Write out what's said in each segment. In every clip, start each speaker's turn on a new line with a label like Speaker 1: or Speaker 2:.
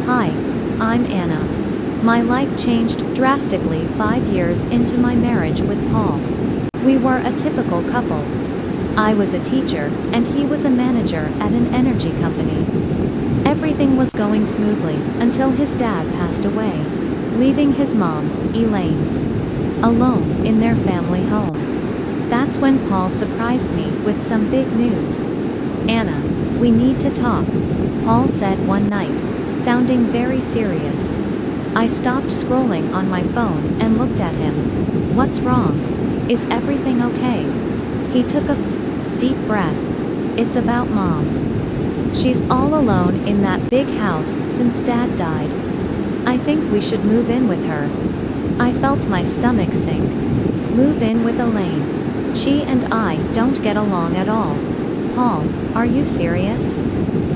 Speaker 1: Hi, I'm Anna. My life changed drastically 5 years into my marriage with Paul. We were a typical couple. I was a teacher, and he was a manager at an energy company. Everything was going smoothly until his dad passed away, leaving his mom, Elaine, alone in their family home. That's when Paul surprised me with some big news. "Anna, we need to talk," Paul said one night, sounding very serious. I stopped scrolling on my phone and looked at him. "What's wrong? Is everything okay?" He took a deep breath. "It's about Mom. She's all alone in that big house since Dad died. I think we should move in with her." I felt my stomach sink. Move in with Elaine? She and I don't get along at all. Paul, are you serious?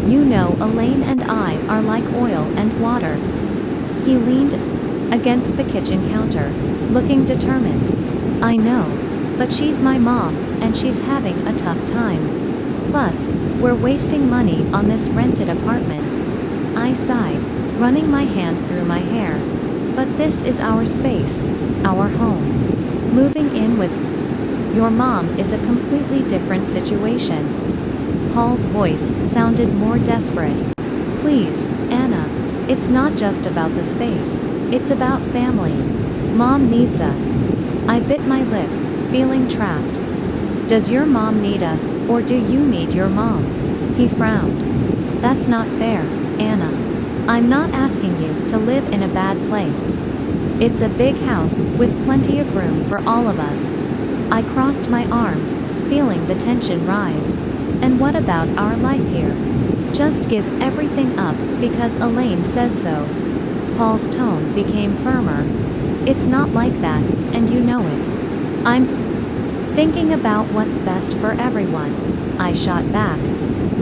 Speaker 1: You know Elaine and I are like oil and water. He leaned against the kitchen counter, looking determined. "I know, but she's my mom, and she's having a tough time. Plus, we're wasting money on this rented apartment." I sighed, running my hand through my hair. "But this is our space, our home. Moving in with your mom is a completely different situation." Paul's voice sounded more desperate. "Please, Anna, it's not just about the space, it's about family. Mom needs us." I bit my lip, feeling trapped. "Does your mom need us, or do you need your mom?" He frowned. "That's not fair, Anna. I'm not asking you to live in a bad place. It's a big house with plenty of room for all of us." I crossed my arms, feeling the tension rise. "And what about our life here? Just give everything up because Elaine says so." Paul's tone became firmer. "It's not like that, and you know it. I'm thinking about what's best for everyone," I shot back.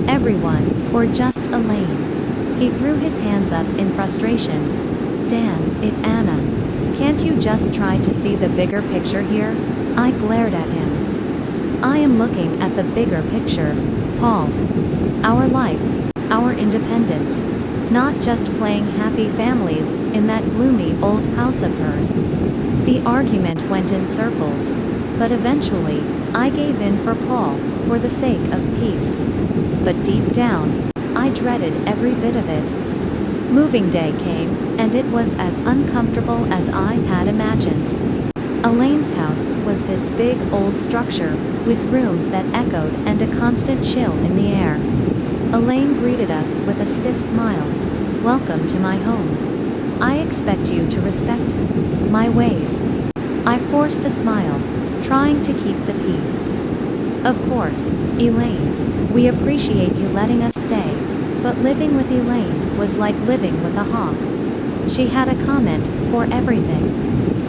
Speaker 1: "Everyone, or just Elaine?" He threw his hands up in frustration. "Damn it, Anna. Can't you just try to see the bigger picture here?" I glared at him. "I am looking at the bigger picture, Paul. Our life, our independence. Not just playing happy families in that gloomy old house of hers." The argument went in circles, but eventually, I gave in for Paul, for the sake of peace. But deep down, I dreaded every bit of it. Moving day came, and it was as uncomfortable as I had imagined. Elaine's house was this big old structure, with rooms that echoed and a constant chill in the air. Elaine greeted us with a stiff smile. "Welcome to my home. I expect you to respect my ways." I forced a smile, trying to keep the peace. "Of course, Elaine. We appreciate you letting us stay, but living with Elaine was like living with a hawk. She had a comment for everything.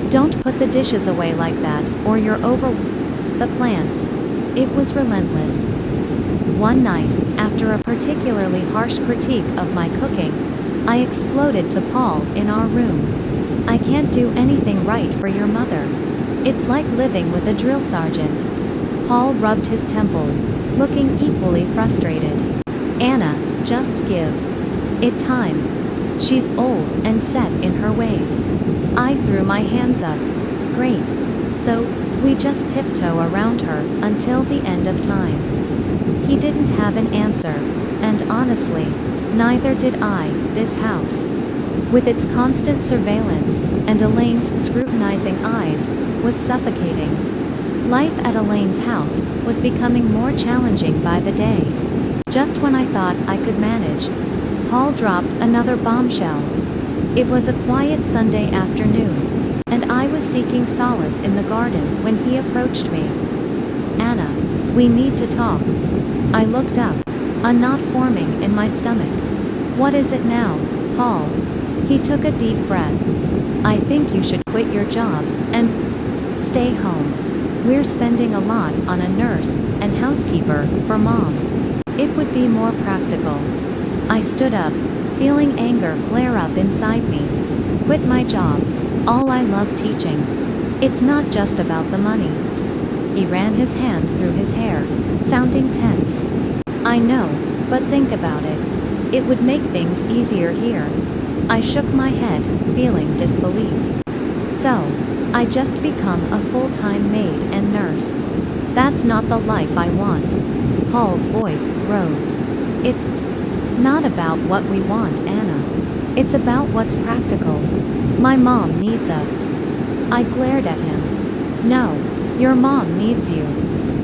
Speaker 1: Don't put the dishes away like that, or you're over the plants." It was relentless. One night, after a particularly harsh critique of my cooking, I exploded to Paul in our room. "I can't do anything right for your mother. It's like living with a drill sergeant." Paul rubbed his temples, looking equally frustrated. "Anna, just give it time. She's old and set in her ways." I threw my hands up. "Great. So, we just tiptoe around her until the end of time." He didn't have an answer, and honestly, neither did I. This house, with its constant surveillance, and Elaine's scrutinizing eyes, was suffocating. Life at Elaine's house was becoming more challenging by the day. Just when I thought I could manage, Paul dropped another bombshell. It was a quiet Sunday afternoon, and I was seeking solace in the garden when he approached me. "Anna, we need to talk." I looked up, a knot forming in my stomach. "What is it now, Paul?" He took a deep breath. "I think you should quit your job and stay home. We're spending a lot on a nurse and housekeeper for Mom. It would be more practical." I stood up, feeling anger flare up inside me. "Quit my job. All I love teaching. It's not just about the money." He ran his hand through his hair, sounding tense. "I know, but think about it. It would make things easier here. I shook my head, feeling disbelief. So, I just become a full-time maid and nurse. That's not the life I want. Paul's voice rose. It's not about what we want, Anna. It's about what's practical. My mom needs us. I glared at him. No, your mom needs you.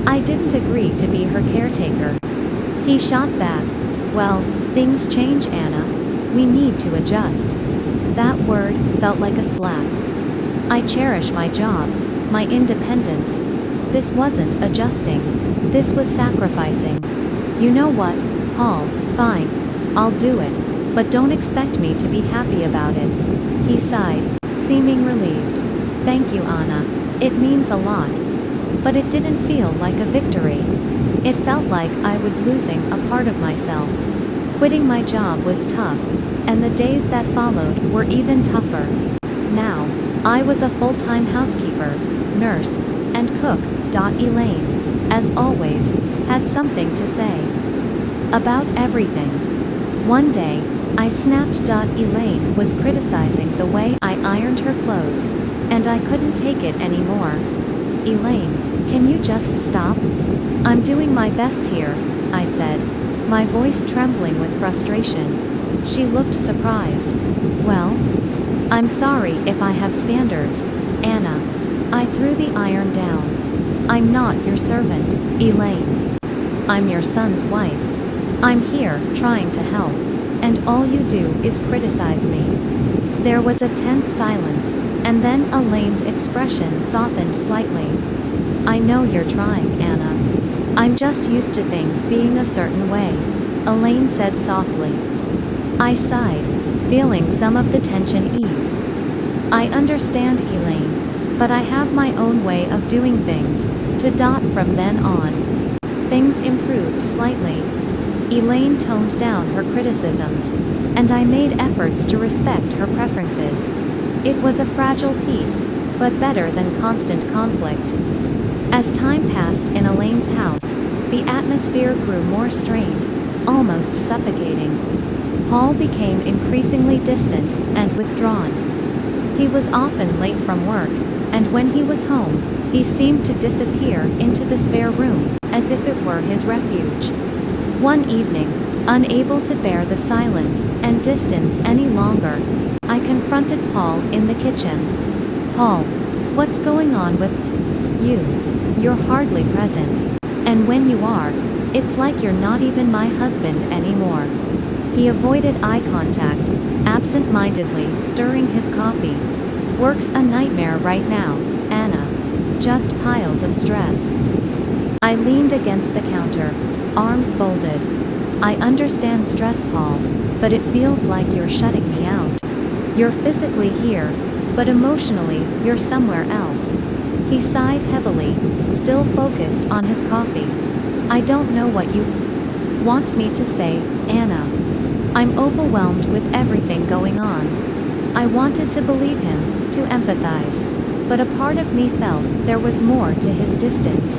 Speaker 1: I didn't agree to be her caretaker. He shot back. Well, things change, Anna. We need to adjust. That word felt like a slap. I cherish my job, my independence. This wasn't adjusting. This was sacrificing. You know what, Paul, fine. I'll do it, but don't expect me to be happy about it. He sighed, seeming relieved. Thank you, Anna. It means a lot. But it didn't feel like a victory. It felt like I was losing a part of myself. Quitting my job was tough, and the days that followed were even tougher. Now, I was a full-time housekeeper, nurse, and cook. Elaine, as always, had something to say. About everything. One day, I snapped. Elaine was criticizing the way I ironed her clothes, and I couldn't take it anymore. Elaine, can you just stop? I'm doing my best here, I said, my voice trembling with frustration. She looked surprised. Well, I'm sorry if I have standards, Anna. I threw the iron down. I'm not your servant, Elaine. I'm your son's wife. I'm here trying to help, and all you do is criticize me. There was a tense silence, and then Elaine's expression softened slightly. I know you're trying, Anna. I'm just used to things being a certain way, Elaine said softly. I sighed, feeling some of the tension ease. I understand, Elaine, but I have my own way of doing things. From then on, things improved slightly. Elaine toned down her criticisms, and I made efforts to respect her preferences. It was a fragile peace, but better than constant conflict. As time passed in Elaine's house, the atmosphere grew more strained, almost suffocating. Paul became increasingly distant and withdrawn. He was often late from work, and when he was home, he seemed to disappear into the spare room, as if it were his refuge. One evening, unable to bear the silence and distance any longer, I confronted Paul in the kitchen. Paul, what's going on with you? You're hardly present. And when you are, it's like you're not even my husband anymore. He avoided eye contact, absent-mindedly stirring his coffee. Work's a nightmare right now, Anna. Just piles of stress. I leaned against the counter, arms folded. I understand stress, Paul, but it feels like you're shutting me out. You're physically here, but emotionally, you're somewhere else. He sighed heavily, still focused on his coffee. I don't know what you want me to say, Anna. I'm overwhelmed with everything going on. I wanted to believe him, to empathize. But a part of me felt there was more to his distance.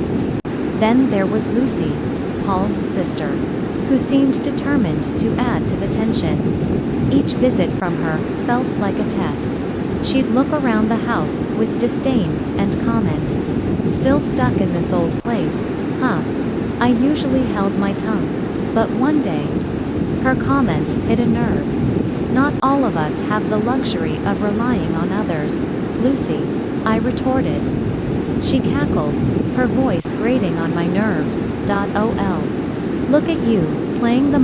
Speaker 1: Then there was Lucy, Paul's sister, who seemed determined to add to the tension. Each visit from her felt like a test. She'd look around the house with disdain and comment, "Still stuck in this old place, huh?" I usually held my tongue, but one day, her comments hit a nerve. Not all of us have the luxury of relying on others, Lucy, I retorted. She cackled, her voice grating on my nerves. "Ol. Look at you, playing the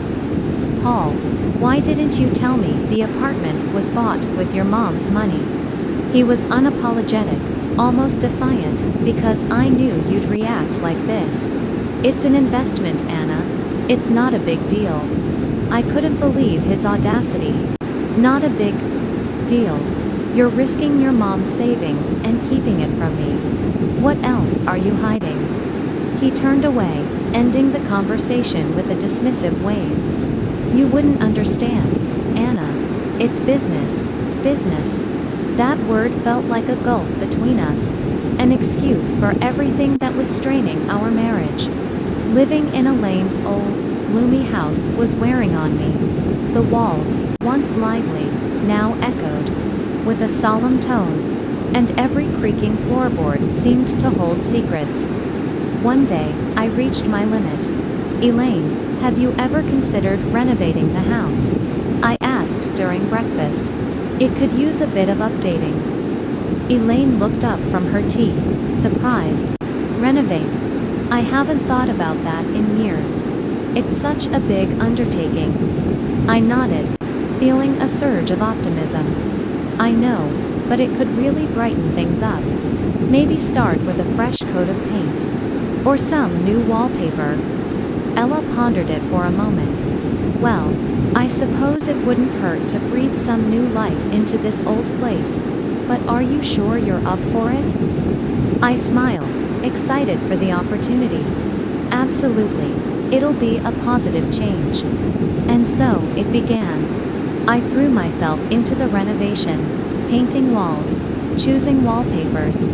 Speaker 1: Paul, why didn't you tell me the apartment was bought with your mom's money?" He was unapologetic, almost defiant, because I knew you'd react like this. "It's an investment, Anna. It's not a big deal." I couldn't believe his audacity. "Not a big deal. You're risking your mom's savings and keeping it from me. What else are you hiding?" He turned away, ending the conversation with a dismissive wave. "You wouldn't understand, Anna. It's business. Business." That word felt like a gulf between us, an excuse for everything that was straining our marriage. Living in Elaine's old, gloomy house was wearing on me. The walls, once lively, now echoed with a solemn tone, and every creaking floorboard seemed to hold secrets. One day, I reached my limit. "Elaine, have you ever considered renovating the house?" I asked during breakfast. "It could use a bit of updating." Elaine looked up from her tea, surprised. "Renovate? I haven't thought about that in years. It's such a big undertaking." I nodded, feeling a surge of optimism. "I know, but it could really brighten things up. Maybe start with a fresh coat of paint. Or some new wallpaper." Ella pondered it for a moment. "Well, I suppose it wouldn't hurt to breathe some new life into this old place, but are you sure you're up for it?" I smiled, excited for the opportunity. "Absolutely. It'll be a positive change." And so, it began. I threw myself into the renovation, painting walls, choosing wallpapers,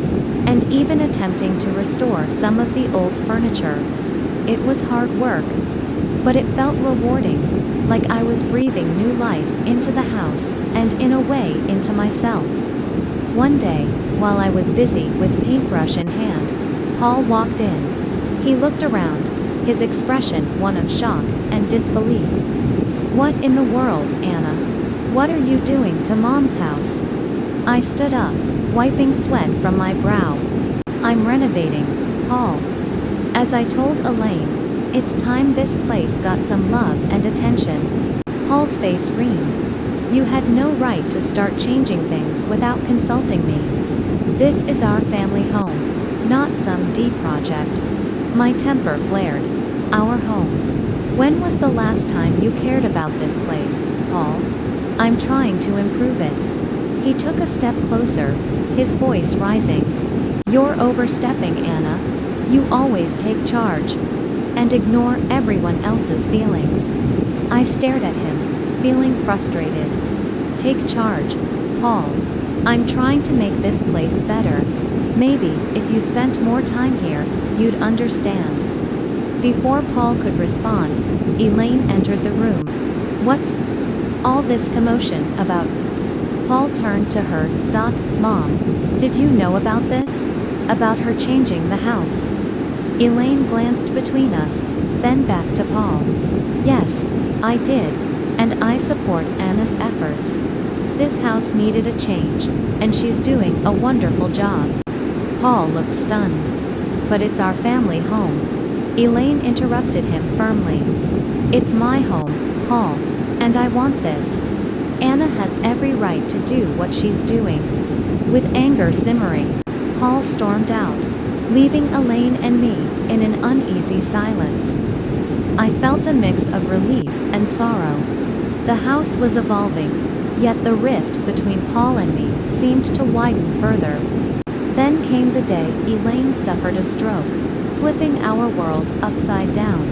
Speaker 1: and even attempting to restore some of the old furniture. It was hard work, but it felt rewarding, like I was breathing new life into the house, and in a way into myself. One day, while I was busy with paintbrush in hand, Paul walked in. He looked around, his expression one of shock and disbelief. "What in the world, Anna? What are you doing to Mom's house?" I stood up, wiping sweat from my brow. "I'm renovating, Paul." As I told Elaine, "It's time this place got some love and attention." Paul's face reamed. "You had no right to start changing things without consulting me. This is our family home, not some D project." My temper flared. "Our home? When was the last time you cared about this place, Paul? I'm trying to improve it." He took a step closer, his voice rising. "You're overstepping, Anna. You always take charge and ignore everyone else's feelings." I stared at him, feeling frustrated. "Take charge, Paul. I'm trying to make this place better. Maybe, if you spent more time here, you'd understand." Before Paul could respond, Elaine entered the room. "What's all this commotion about?" Paul turned to her. "Mom, did you know about this? About her changing the house?" Elaine glanced between us, then back to Paul. "Yes, I did, and I support Anna's efforts. This house needed a change, and she's doing a wonderful job." Paul looked stunned. "But it's our family home." Elaine interrupted him firmly. "It's my home, Paul, and I want this. Anna has every right to do what she's doing." With anger simmering, Paul stormed out, leaving Elaine and me in an uneasy silence. I felt a mix of relief and sorrow. The house was evolving, yet the rift between Paul and me seemed to widen further. Then came the day Elaine suffered a stroke, flipping our world upside down.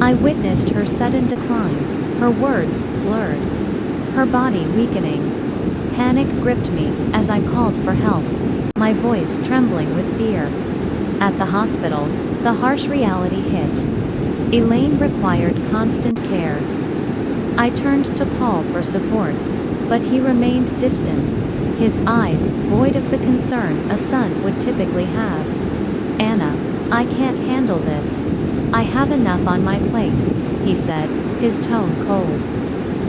Speaker 1: I witnessed her sudden decline, her words slurred, her body weakening. Panic gripped me as I called for help, my voice trembling with fear. At the hospital, the harsh reality hit. Elaine required constant care. I turned to Paul for support, but he remained distant, his eyes void of the concern a son would typically have. "Anna, I can't handle this. I have enough on my plate," he said, his tone cold.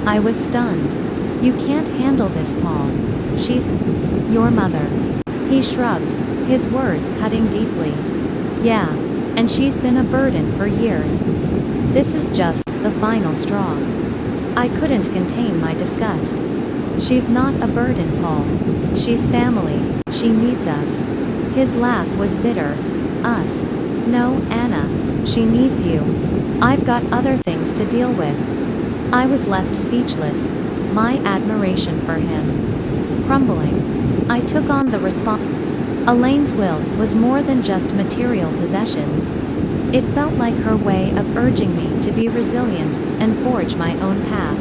Speaker 1: I was stunned. "You can't handle this, Paul. She's your mother." He shrugged, his words cutting deeply. "Yeah, and she's been a burden for years. This is just the final straw." I couldn't contain my disgust. "She's not a burden, Paul. She's family. She needs us." His laugh was bitter. "Us? No, Anna. She needs you. I've got other things to deal with." I was left speechless, my admiration for him crumbling. I took on the responsibility. Elaine's will was more than just material possessions. It felt like her way of urging me to be resilient and forge my own path.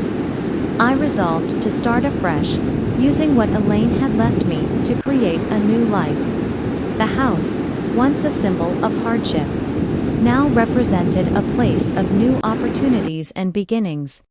Speaker 1: I resolved to start afresh, using what Elaine had left me to create a new life. The house, once a symbol of hardship, now represented a place of new opportunities and beginnings.